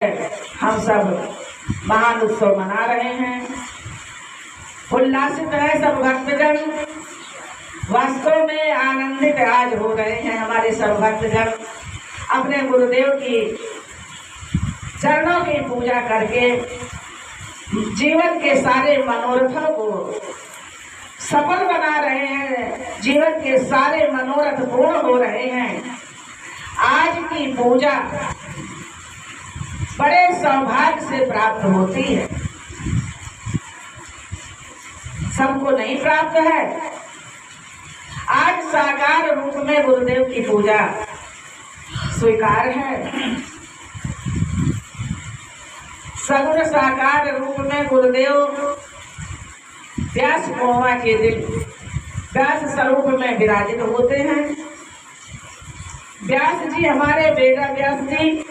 हम सब महान उत्सव मना रहे हैं, उल्लासित है सब भक्तजन। वास्तव में आनंदित आज हो रहे हैं हमारे सब भक्तजन अपने गुरुदेव की चरणों की पूजा करके जीवन के सारे मनोरथों को सफल बना रहे हैं। जीवन के सारे मनोरथ पूर्ण हो रहे हैं। आज की पूजा बड़े सौभाग्य से प्राप्त होती है, सबको नहीं प्राप्त है। आज साकार रूप में गुरुदेव की पूजा स्वीकार है। सगुण साकार रूप में गुरुदेव व्यास महुआ के दिन व्यास स्वरूप में विराजित होते हैं। व्यास जी हमारे बेटा व्यास जी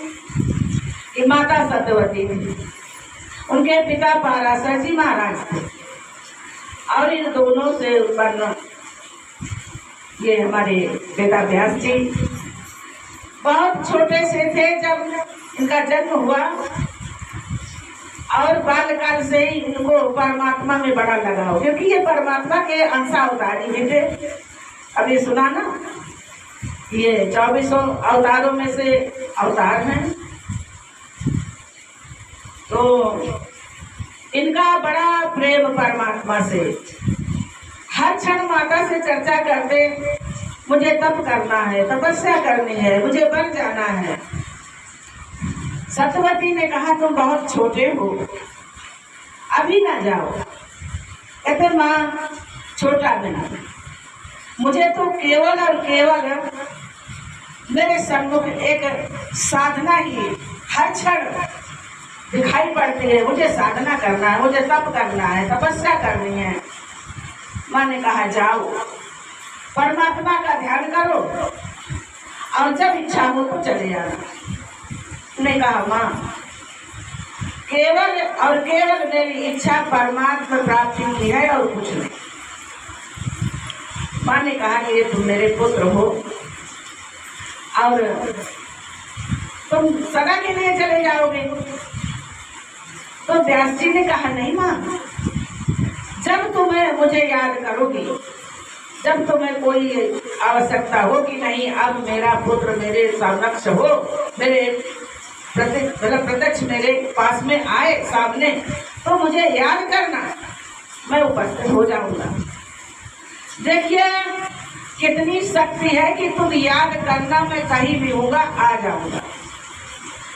की माता सत्यवती थी, उनके पिता पाराशर जी महाराज थे और इन दोनों से उत्पन्न ये हमारे बेटा व्यास जी बहुत छोटे से थे जब इनका जन्म हुआ और बाल्यकाल से ही इनको परमात्मा में बड़ा लगाव, क्योंकि ये परमात्मा के अंशावतारी भी थे। अभी सुना ना, ये 24 अवतारों में से अवतार हैं। तो इनका बड़ा प्रेम परमात्मा से, हर क्षण माता से चर्चा करते, मुझे तप करना है, तपस्या करनी है, मुझे बन जाना है। सत्यवती ने कहा तुम बहुत छोटे हो, अभी ना जाओ। कहते माँ छोटा नहीं, मुझे तो केवल और केवल मेरे सम्मुख एक साधना ही हर क्षण दिखाई पड़ती है। मुझे साधना करना है, मुझे तप करना है, तपस्या करनी है। माँ ने कहा जाओ परमात्मा का ध्यान करो और जब इच्छा हो तो चले जाना। ने कहा माँ केवल और केवल मेरी इच्छा परमात्मा प्राप्ति की है और कुछ नहीं। माँ ने कहा कि ये तुम मेरे पुत्र हो और तुम सदा के लिए चले जाओगे। तो व्यास जी ने कहा नहीं माँ, जब तुम्हें मुझे याद करोगी, जब तुम्हें कोई आवश्यकता हो कि नहीं अब मेरा पुत्र मेरे समक्ष हो, मेरे प्रत्यक्ष मेरे पास में आए सामने, तो मुझे याद करना, मैं उपस्थित हो जाऊंगा। देखिए कितनी शक्ति है कि तुम याद करना, मैं कहीं भी होगा आ जाऊंगा।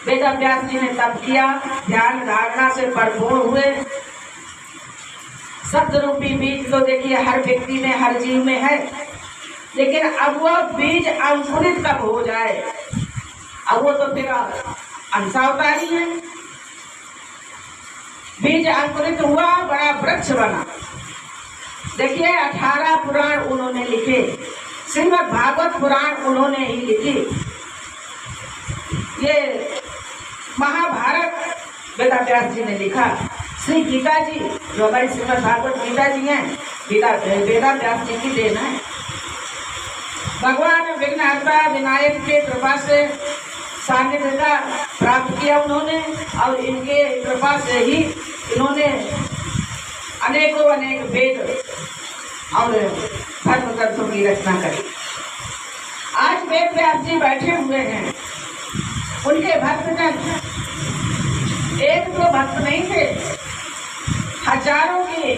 बेटा व्यास जी ने तप किया, ध्यान धारणा से परिपूर्ण हुए। शब्द रूपी बीज तो देखिए हर व्यक्ति में हर जीव में है, लेकिन अब वह बीज अंकुरित कब हो जाए, अब वो तो फिर अंशावतारी है। बीज अंकुरित हुआ, बड़ा वृक्ष बना। देखिए 18 पुराण उन्होंने लिखे, श्रीमद् भागवत पुराण उन्होंने ही लिखी। ये महाभारत बेटा व्यास जी ने लिखा। श्री गीता जी जो हमारी श्रीमद् भागवत गीता जी हैं, गीता बेटा व्यास जी की देन है। भगवान विघ्नहर्ता विनायक के कृपा से सानिध्य का प्राप्त किया उन्होंने और इनके कृपा से ही इन्होंने अनेकों अनेक वेद और धर्म ग्रंथों की रचना करी। आज वेद व्यास जी बैठे हुए हैं, उनके भक्तजन एक दो भक्त नहीं थे, हजारों की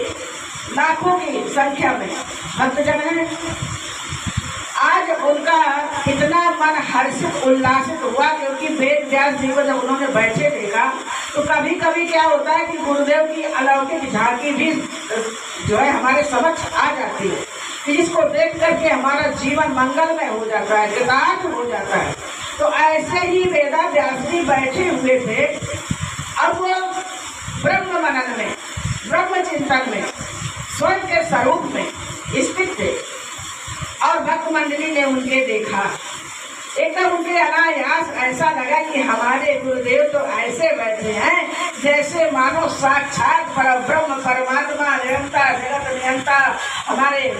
लाखों की संख्या में भक्तजन हैं। आज उनका कितना मन हर्षित उल्लासित हुआ, क्योंकि वेद व्यास जी को जब उन्होंने बैठे देखा तो कभी कभी क्या होता है कि गुरुदेव की अलौकिक झांकी भी जो है हमारे समक्ष आ जाती है, कि जिसको देख करके हमारा जीवन मंगलमय हो जाता है, कृतार्थ हो जाता है। तो ऐसे ही वेदा व्यास जी बैठे हुए थे। अब वो ब्रह्म मनन में, ब्रह्म चिंतन में, स्वयं के स्वरूप में स्थित थे और भक्त मंडली ने उनके देखा। एकदम उनके अनायास ऐसा लगा कि हमारे गुरुदेव तो ऐसे बैठे हैं जैसे मानो साक्षात परब्रह्म परमात्मा निरंतर जगत नियंता हमारे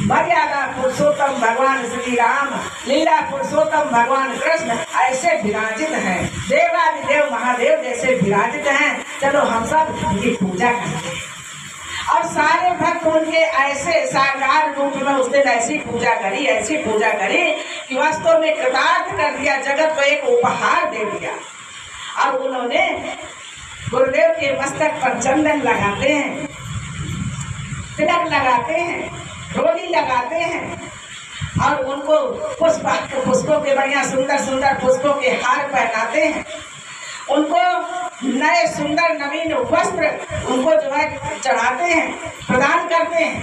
मर्यादा पुरुषोत्तम भगवान श्री राम, लीला पुरुषोत्तम भगवान कृष्ण ऐसे विराजित हैं। देवादिदेव महादेव जैसे विराजित हैं, चलो हम सब उनकी पूजा करते हैं। और सारे भक्त उनके ऐसे साकार रूप में उस दिन ऐसी पूजा करी कि वास्तव में कृतार्थ कर दिया, जगत को एक उपहार दे दिया। और उन्होंने गुरुदेव के मस्तक पर चंदन लगाते हैं, तिलक लगाते हैं, डोली लगाते हैं और उनको पुष्पों के बढ़िया सुंदर सुंदर पुष्पों के हार पहनाते हैं। उनको नए सुंदर नवीन वस्त्र उनको जो है चढ़ाते हैं, प्रदान करते हैं,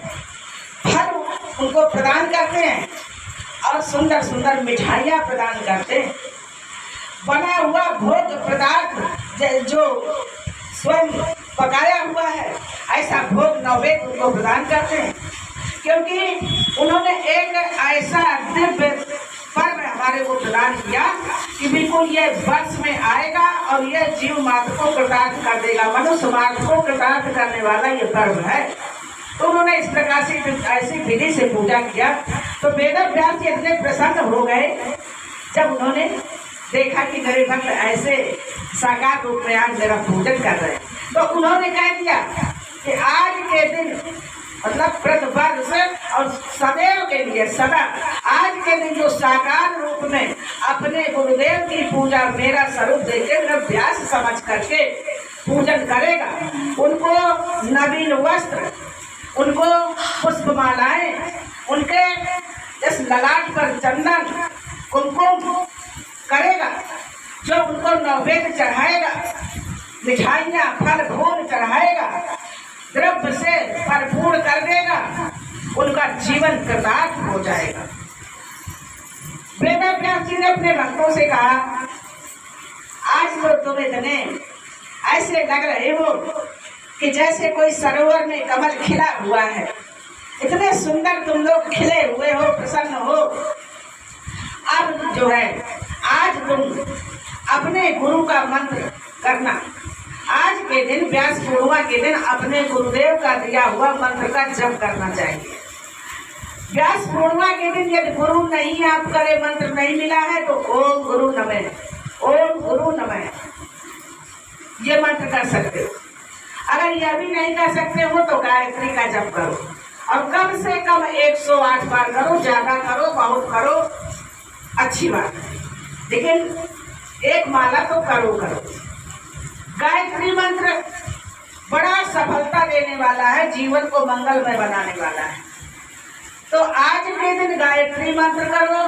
फल उनको प्रदान करते हैं और सुंदर सुंदर मिठाइयाँ प्रदान करते हैं। बना हुआ भोग पदार्थ जो स्वयं पकाया हुआ है, ऐसा भोग नैवेद्य उनको प्रदान करते हैं। क्योंकि उन्होंने एक ऐसा दिव्य पर्व हमारे को प्रदान किया कि बिल्कुल ये वर्ष में आएगा और ये जीव मात्र को कृतार्थ कर देगा, मनुष्य मात्र को कृतार्थ करने वाला ये पर्व है। तो उन्होंने इस प्रकार से ऐसी विधि से पूजा किया। तो वेद व्यास जी इतने प्रसन्न हो गए जब उन्होंने देखा कि मेरे भक्त ऐसे साकार रूप में आज मेरा पूजन कर रहे हैं। तो उन्होंने कह दिया कि आज के दिन मतलब प्रतिवर्ष और सदैव के लिए सदा आज के दिन जो साकार रूप में अपने गुरुदेव की पूजा मेरा स्वरूप देके मेरा व्यास समझ करके पूजन करेगा, उनको नवीन वस्त्र, उनको पुष्पमालाएं, उनके इस ललाट पर चंदन कुमकुम करेगा, जो उनको नैवेद्य चढ़ाएगा, मिठाइयाँ फल फूल चढ़ाएगा, द्रव्य से भरपूर कर देगा, उनका जीवन कृतार्थ हो जाएगा। वेद व्यास जी ने अपने भक्तों से कहा, आज तो तुम इतने ऐसे लग रहे हो कि जैसे कोई सरोवर में कमल खिला हुआ है, इतने सुंदर तुम लोग खिले हुए हो, प्रसन्न हो। अब जो है आज तुम अपने गुरु का मंत्र करना, आज के दिन व्यास पूर्णिमा के दिन अपने गुरुदेव का दिया हुआ मंत्र का जप करना चाहिए। व्यास पूर्णिमा के दिन यदि गुरु नहीं आप करे, मंत्र नहीं मिला है तो ओम गुरु नमः, ओम गुरु नमः ये मंत्र कर सकते हो। अगर यह भी नहीं कर सकते हो तो गायत्री का जप करो और कम से कम 108 बार करो, ज्यादा करो बहुत करो अच्छी बात है, लेकिन एक माला तो करो। गायत्री मंत्र बड़ा सफलता देने वाला है, जीवन को मंगलमय बनाने वाला है। तो आज के दिन गायत्री मंत्र करो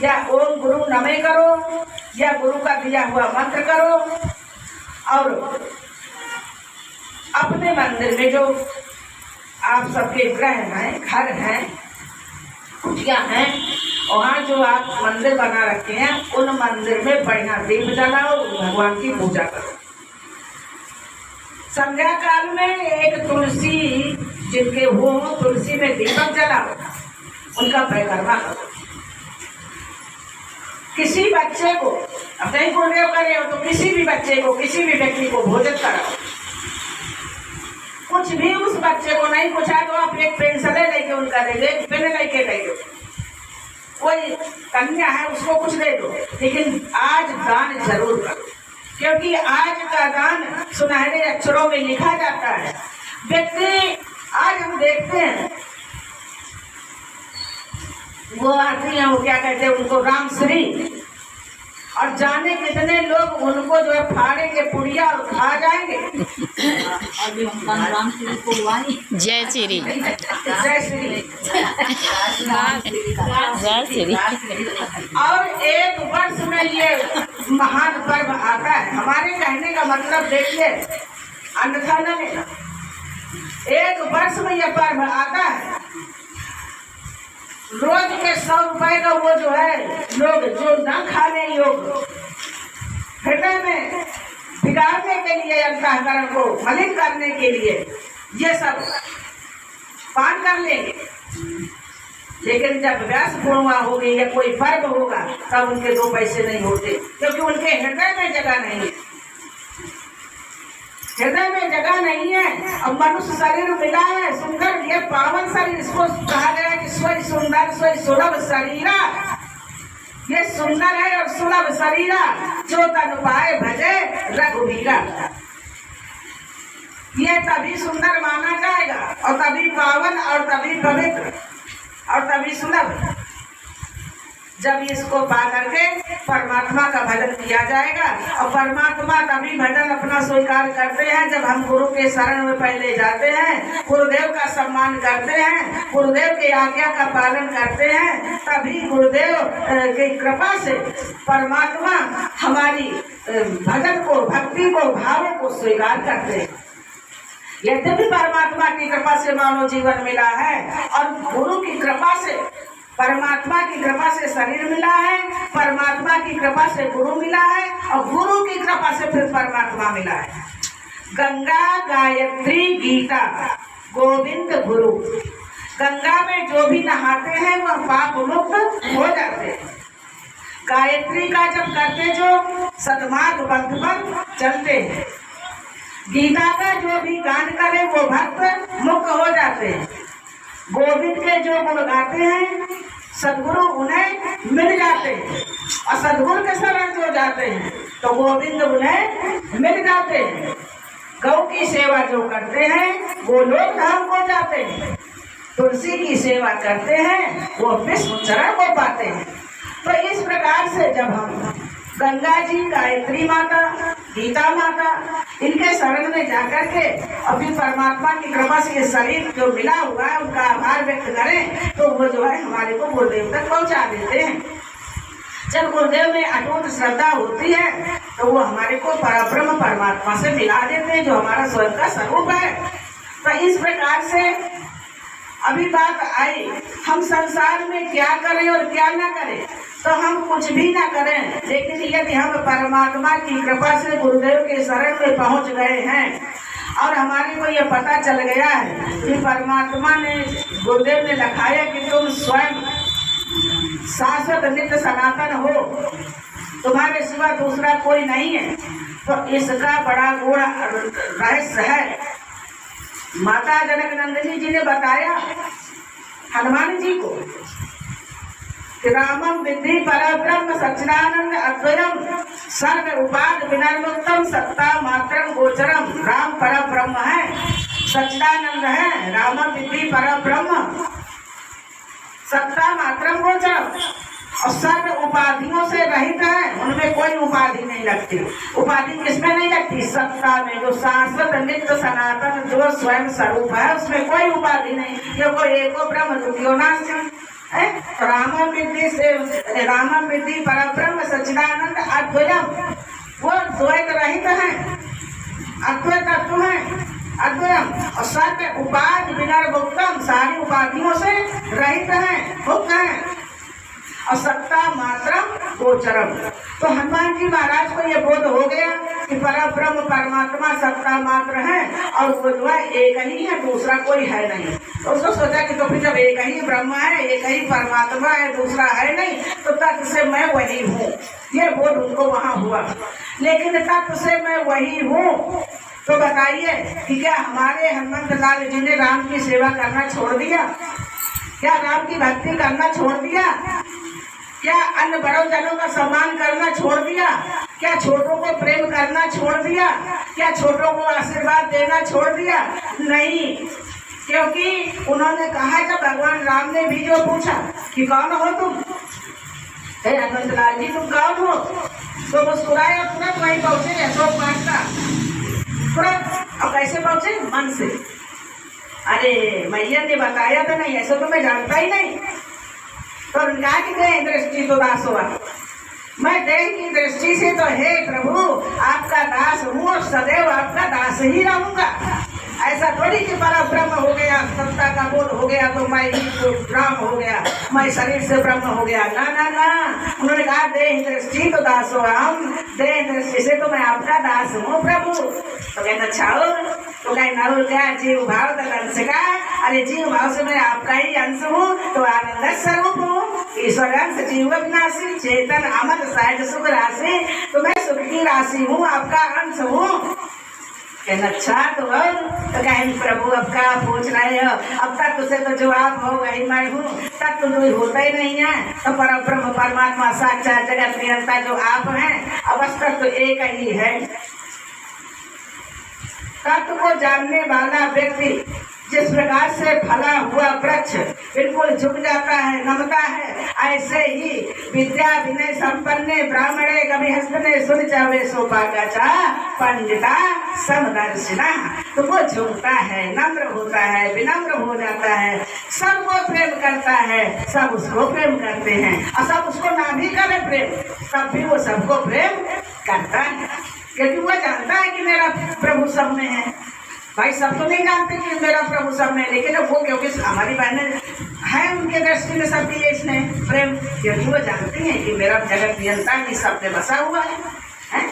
या ओम गुरु नमः करो या गुरु का दिया हुआ मंत्र करो और अपने मंदिर में जो आप सबके ग्रह हैं, घर हैं, कुटिया हैं, वहाँ जो आप मंदिर बना रखे हैं उन मंदिर में बढ़िया दीप जलाओ, भगवान की पूजा करो। संध्या काल में एक तुलसी जिनके हो तुलसी में दीपक जलाओ, उनका परिक्रमा करो। किसी बच्चे को, अब नहीं गुरुदेव करे हो तो किसी भी बच्चे को, किसी भी व्यक्ति को भोजन कराओ। कुछ भी उस बच्चे को नहीं पूछा तो आप एक पेंसिल लेके उनका दे दो, एक पेन लेके दे दो। कोई कन्या है उसको कुछ दे दो, लेकिन आज दान जरूर करो, क्योंकि आज का दान सुनहरे अक्षरों में लिखा जाता है। व्यक्ति आज हम देखते हैं वो आती हैं, वो क्या कहते हैं उनको रामश्री, और जाने कितने लोग उनको जो है फाड़ेंगे पुड़िया और खा जाएंगे। जय श्री जय श्री जय श्री। और एक वर्ष में ये महान पर्व आता है। हमारे कहने का मतलब देखिए, अन्यथा न लेना, एक वर्ष में यह पर्व आता है। रोज के 100 रुपए का वो जो है लोग जो न खाने योग्य हृदय में बिगाड़ने के लिए, अंतःकरण को मलिन करने के लिए ये सब पान कर लेंगे, लेकिन जब व्यास पूर्णिमा होगी या कोई पर्व होगा तब उनके 2 पैसे नहीं होते, क्योंकि उनके हृदय में जगह नहीं है। हृदय में जगह नहीं है। अब मनुष्य शरीर मिला है सुंदर, ये पावन शरीर, इसको कहा गया कि स्वयं सुंदर स्वयं सुलभ शरीरा, ये सुंदर है और सुलभ शरीरा, जो तन पाए भजे रघुवीरा। ये तभी सुंदर माना जाएगा और तभी पावन और तभी पवित्र और तभी सुलभ, जब इसको पा करके परमात्मा का भजन किया जाएगा। और परमात्मा तभी भजन अपना स्वीकार करते हैं जब हम गुरु के शरण में पहले जाते हैं, गुरुदेव का सम्मान करते हैं, गुरुदेव की आज्ञा का पालन करते हैं, तभी गुरुदेव की कृपा से परमात्मा हमारी भजन को, भक्ति को, भावों को स्वीकार करते हैं। यद्यपि परमात्मा की कृपा से मानव जीवन मिला है और गुरु की कृपा से, परमात्मा की कृपा से शरीर मिला है, परमात्मा की कृपा से गुरु मिला है और गुरु की कृपा से फिर परमात्मा मिला है। गंगा, गायत्री, गीता, गोविंद, गुरु। गंगा में जो भी नहाते हैं वह पाप मुक्त हो जाते हैं। गायत्री का जब करते जो सदमार्ग पंथ पर चलते हैं। गीता का जो भी गान करे वो भक्त मुक्त हो जाते हैं। गोविंद के जो गुण गाते हैं सदगुरु उन्हें मिल जाते हैं और सदगुरु के शरण जो जाते हैं तो गोविंद उन्हें मिल जाते हैं। गौ की सेवा जो करते हैं वो लोग धाम को जाते हैं। तुलसी की सेवा करते हैं वो विष्णु चरण को पाते हैं। तो इस प्रकार से जब हम गंगा जी, गायत्री माता, गीता माता, इनके शरण में जाकर के अभी परमात्मा की कृपा से ये शरीर जो मिला हुआ है उनका आभार व्यक्त करें तो वो जो है हमारे को गुरुदेव तक पहुंचा देते हैं। जब गुरुदेव में अटूट श्रद्धा होती है तो वो हमारे को परब्रह्म परमात्मा से मिला देते हैं जो हमारा स्वयं का स्वरूप है। तो इस प्रकार से अभी बात आई हम संसार में क्या करें और क्या ना करें, तो हम कुछ भी ना करें, लेकिन यदि हम परमात्मा की कृपा से गुरुदेव के शरण में पहुंच गए हैं और हमारे को ये पता चल गया है कि परमात्मा ने, गुरुदेव ने लिखाया कि तुम स्वयं शाश्वत नित्य सनातन हो, तुम्हारे सिवा दूसरा कोई नहीं है, तो इसका बड़ा गुण रहस्य है। माता जनक नंदिनी जी ने बताया हनुमान जी को कि रामम विद्धि परब्रह्म सच्चिदानंद अद्वयम सर्व उपाद विनर्मुक्तम सत्ता मात्रम गोचरम। राम परब्रह्म है, सच्चिदानंद है, रामम विद्धि परब्रह्म सत्ता मात्रम गोचरम और सर्व उपाधियों से रहित है, उनमें कोई उपाधि नहीं लगती। उपाधि किसमें नहीं लगती? सत्ता में, जो शाश्वत नित्य सनातन जो स्वयं स्वरूप है उसमें कोई उपाधि नहीं। ये कोई एको ब्रह्म द्वितीयो नास्ति। रामम विद्धि से रामम विद्धि परब्रह्म सच्चिदानंद अद्वयम, वो द्वैत रहित है, अद्वैत तत्व है, अद्वयम और सर्व उपाधि विनर्मुक्तम, सारी उपाधियों से रहित है, मुक्त है और सत्ता मात्रम गोचरम। तो हनुमान जी महाराज को ये बोध हो गया कि परब्रह्म परमात्मा सत्ता मात्र है और वो जो है एक ही है, दूसरा कोई है नहीं। तो उसको सोचा कि तो फिर जब एक ही ब्रह्म है, एक ही परमात्मा है, दूसरा है नहीं, तो तत्व से मैं वही हूँ, ये बोध उनको वहाँ हुआ। लेकिन तत्व से मैं वही हूँ तो बताइए कि क्या हमारे हनुमंत लाल जी ने राम की सेवा करना छोड़ दिया? क्या राम की भक्ति करना छोड़ दिया? क्या अन्य बड़ों जनों का सम्मान करना छोड़ दिया? क्या छोटों को प्रेम करना छोड़ दिया? क्या छोटों को आशीर्वाद देना छोड़ दिया? नहीं, क्योंकि उन्होंने कहा जब भगवान राम ने भी जो पूछा कि कौन हो तुम, हे हनुमंतलाल जी तुम कौन हो, तो मुस्कुराए और तुरंत वहीं पहुंचे अशोक पाठ का, तुरंत। और कैसे पहुंचे? मन से। अरे मैया ने बताया था नहीं, ऐसा तो मैं जानता ही नहीं। तो कहा कि देह दृष्टि तो दास हुआ, मैं देह की दृष्टि से तो हे प्रभु आपका दास हूँ और सदैव आपका दास ही रहूंगा। ऐसा थोड़ी कि बड़ा ब्रह्म हो गया, सत्ता का बोध हो गया तो मैं ही तो राम हो गया, मैं शरीर से ब्रह्म हो गया। ना ना ना, उन्होंने कहा देह दृष्टि तो दास हो, हम देह दृष्टि से तो मैं आपका दास हूँ प्रभु। तो कहना अच्छा हो, तो कहीं नरुल क्या जीव भाव अंश का, अरे जीव भाव से मैं आपका ही अंश हूँ, तो आनंद स्वरूप हूँ, ईश्वर अंश जीव विनाशी चेतन अमर सहज सुख राशि, तो मैं सुख की राशि हूँ, आपका अंश हूँ। कहना अच्छा तो और तो कहें प्रभु अब क्या पूछ रहे हो, अब तक तुझसे तो जवाब हो गई मैं हूँ, तब तो कोई होता ही नहीं है। तो परब्रह्म परमात्मा साक्षात जगत नियंता जो आप हैं, अवस्था तो एक ही है। तत्व को जानने वाला व्यक्ति जिस प्रकार से फला हुआ वृक्ष बिल्कुल झुक जाता है, नमता है, ऐसे ही विद्या विनय संपन्ने ब्राह्मणे कविहस्तने सुन चावे सोपागाचा पंडिता समदर्शिना। तो वो झुकता है, नम्र होता है, विनम्र हो जाता है, सबको प्रेम करता है, सब उसको प्रेम करते हैं, और सब उसको ना भी करे प्रेम, तब भी वो सबको प्रेम करता है, क्योंकि वो जानता है कि मेरा प्रभु सब में है। भाई सब तो नहीं जानते कि मेरा प्रभु सब में, लेकिन वो क्योंकि हमारी बहनें हैं उनके दृष्टि में सब दिए इसने प्रेम, क्योंकि वो जानती हैं कि मेरा जगत नियंता ही सब में बसा हुआ है?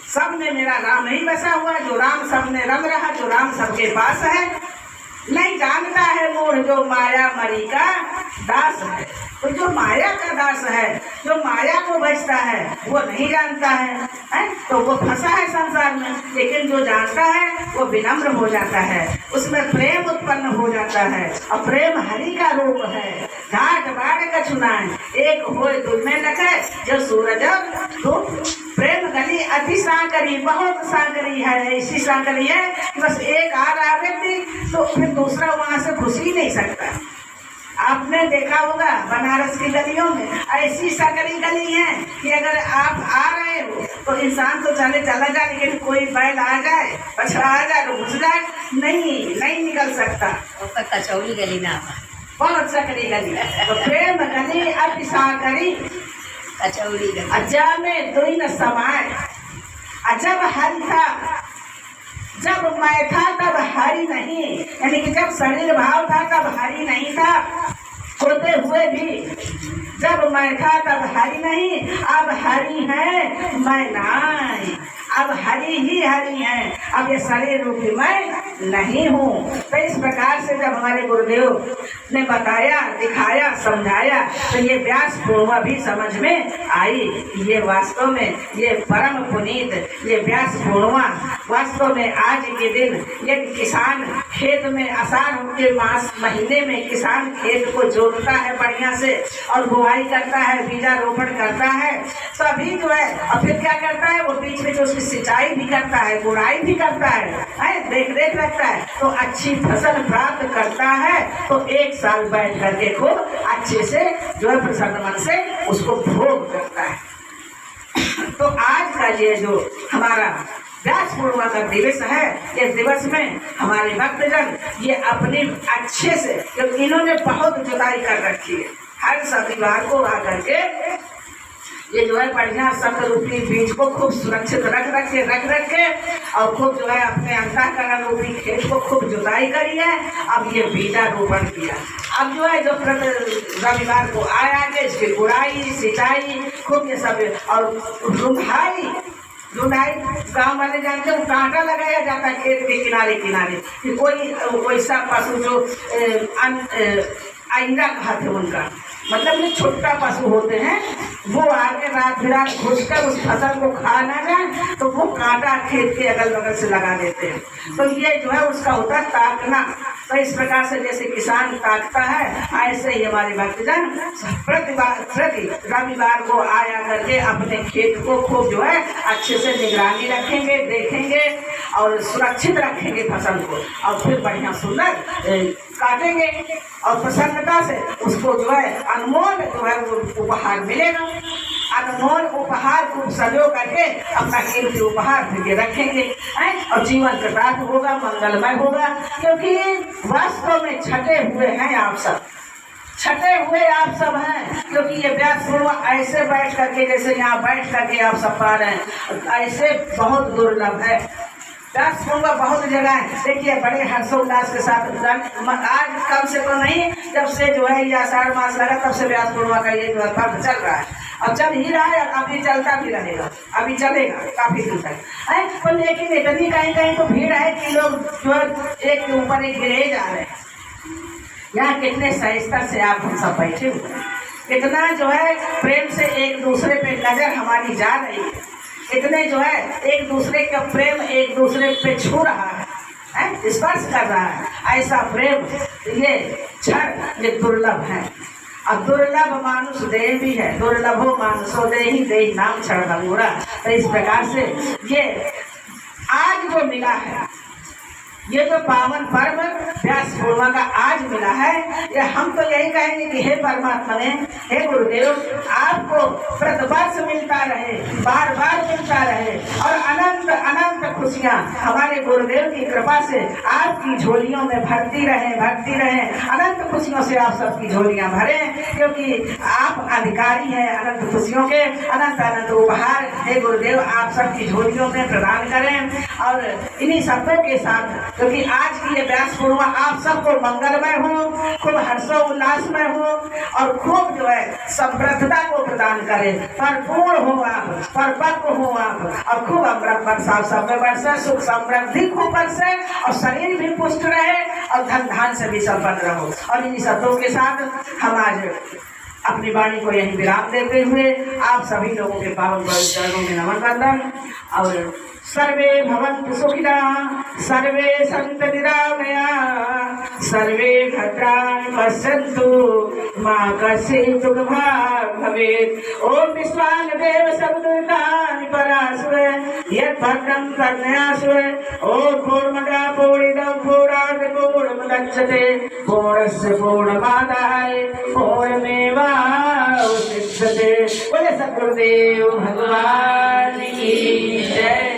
सब में मेरा राम ही बसा हुआ है, जो राम सब में रम रहा, जो राम सबके पास है। नहीं जानता है मूढ़ जो माया मरी का दास है। तो जो माया का दास है, जो माया को बचता है, वो नहीं जानता है, तो वो फंसा है संसार में। लेकिन जो जानता है वो विनम्र हो जाता है, उसमें प्रेम उत्पन्न हो जाता है, और प्रेम हरि का रूप है। घाट बाढ़ का चुनाए एक हो तुम में लगे जो सूरज धूप। प्रेम गली अति सांकरी, बहुत सांकरी है, ऐसी सांकरी है कि बस एक आ रहा व्यक्ति तो फिर दूसरा वहां से घुस ही नहीं सकता। आपने देखा होगा बनारस की गलियों में ऐसी सकरी गली है कि अगर आप आ रहे हो तो इंसान तो चले चला जाए, लेकिन कोई बैल आ जाए, पछड़ा आ जाए तो घुस जाए, नहीं निकल सकता। कचौड़ी गली ना, बहुत सकरी गली। तो प्रेम गली अति साकरी कचौड़ी गली। अजा में दो न समाय, अजब हरि था, जब मैं था तब हरि नहीं, यानी कि जब शरीर भाव था तब हरि नहीं था, होते हुए भी जब मैं था तब हरि नहीं, अब हरि है मैं नहीं, अब हरि ही हरि है, अब ये शरीर रूपी मैं नहीं हूँ। तो इस प्रकार से जब हमारे गुरुदेव ने बताया, दिखाया, समझाया, तो ये व्यास पूर्णिमा भी समझ में आई। ये वास्तव में ये परम पुनीत ये व्यास पूर्णिमा वास्तव में आज के दिन यदि किसान खेत में आषाढ़ के मास महीने में किसान खेत को जोतता है बढ़िया से और बुआई करता है, बीजारोपण करता है, तो अभी जो है और फिर क्या करता है, वो बीच में जो उसकी सिंचाई भी करता है, गुड़ाई भी करता है, देख रेख रखता है, तो अच्छी फसल प्राप्त करता है। तो एक साल बैठ करके खूब अच्छे से जो है प्रसन्न मन से उसको भोग करता है। तो आज का ये जो हमारा व्यास पूर्णिमा का दिवस है, इस दिवस में हमारे भक्तजन ये अपने अच्छे से, क्योंकि इन्होंने बहुत जुताई कर रखी है, हर शनिवार को आकर के ये जो है बढ़िया शब्द रूपी बीज को खूब सुरक्षित रख के और खूब जो है अपने अंतःकरण रूपी खेत को खूब जुताई करी है। अब ये बीजारोपण किया, अब जो है जो रविवार को आया के इसकी गुड़ाई सिंचाई खूब ये सब, और रुंधाई गांव वाले जानते हैं, कांटा लगाया जाता है खेत के किनारे किनारे कि कोई वैसा पशु जो आइंदा खाते उनका मतलब ये छोटा पशु होते हैं, वो आगे रात बिरात घुसकर उस फसल को खा ना जाए, तो वो कांटा खेत के अगल बगल से लगा देते हैं। तो ये जो है उसका होता है ताकना। तो इस प्रकार से जैसे किसान ताकता है, ऐसे ही हमारे भक्तजन प्रति रविवार को आया करके अपने खेत को खूब जो है अच्छे से निगरानी रखेंगे, देखेंगे और सुरक्षित रखेंगे फसल को, और फिर बढ़िया सुंदर काटेंगे और प्रसन्नता से उसको जो है अनमोल जो है वो उपहार मिलेगा। अनमोल उपहार को सजो करके अपना कीमती उपहार फिर रखेंगे और जीवन कृतार्थ होगा, मंगलमय होगा। क्योंकि वास्तव में छटे हुए हैं आप सब, छटे हुए आप सब हैं, क्योंकि ये व्यास पूर्णिमा ऐसे बैठ करके, जैसे यहाँ बैठ करके आप सब पा रहे हैं, ऐसे बहुत दुर्लभ है। व्यास पूर्णिमा बहुत जगह है, देखिए बड़े हर्षोल्लास के साथ आज कम से तो नहीं, जब से जो है ये आषाढ़ मास लगा तब से व्यास पूर्णिमा का ये जो है पर्व चल रहा है, अब चल ही रहा है, अभी चलता भी रहेगा, अभी चलेगा काफी दिन तक है। पर लेकिन इतनी कहीं कहीं तो भीड़ है कि लोग जो है एक के ऊपर एक गिरे जा रहे हैं। यहाँ कितने सहजता से आप हम सब बैठे हुए हैं, कितना जो है प्रेम से एक दूसरे पे नजर हमारी जा रही है। इतने जो है एक दूसरे का प्रेम एक दूसरे पे छू रहा है, स्पर्श कर रहा है। ऐसा प्रेम ये क्षण ये दुर्लभ है। अब दुर्लभ मानुष देह भी है, दुर्लभो मानुषो देहि देहि नाम क्षण भंगुरा। तो इस प्रकार से ये आज जो मिला है, ये जो पावन पर्व व्यास पूर्णिमा का आज मिला है, ये हम तो यही कहेंगे कि हे परमात्मा ने, हे गुरुदेव, आपको प्रतिवर्ष मिलता रहे, बार बार मिलता रहे और अनंत अनंत खुशियाँ हमारे गुरुदेव की कृपा से आपकी झोलियों में भरती रहे। अनंत खुशियों से आप सबकी झोलियाँ भरें, क्योंकि आप अधिकारी हैं अनंत खुशियों के। अनंत अनंत उपहार हे गुरुदेव आप सबकी झोलियों में प्रदान करें। और इन्हीं शब्दों के साथ, क्योंकि आज की ये व्यास पूर्णिमा आप सबको मंगलमय हो, खूब हर्षो उल्लासमय हो और खूब जो है समृद्धता को प्रदान करे, परिपूर्ण हो आप, परिपक्व हो आप और खूब अमृत वर्षा सब में बरसे, सुख समृद्धि खूब बरसे और शरीर भी पुष्ट रहे और धन धान से भी संपन्न रहो। और इन्हीं शब्दों के साथ हम आज अपनी वाणी को यही विराम देते हुए आप सभी लोगों के पावन पवित्र चरणों में नमन करता और सर्वे भवन्तु सुखिनः, सर्वे सन्तु निरामयाः, सर्वे भद्राणि पश्यन्तु मा कश्चित् दुर्भाग् भवेत्। ओम विश्वानदेव सबदूतानि पराशुरे यद्भद्रं कर्णयाशुरे। ओम पूर्णमदः पूर्णमिदं पूर्णात् पूर्णमुदच्यते पूर्णस्य पूर्णमादाय पूर्णमेवावशिष्यते। बोले सद्गुरुदेव भगवान की जय।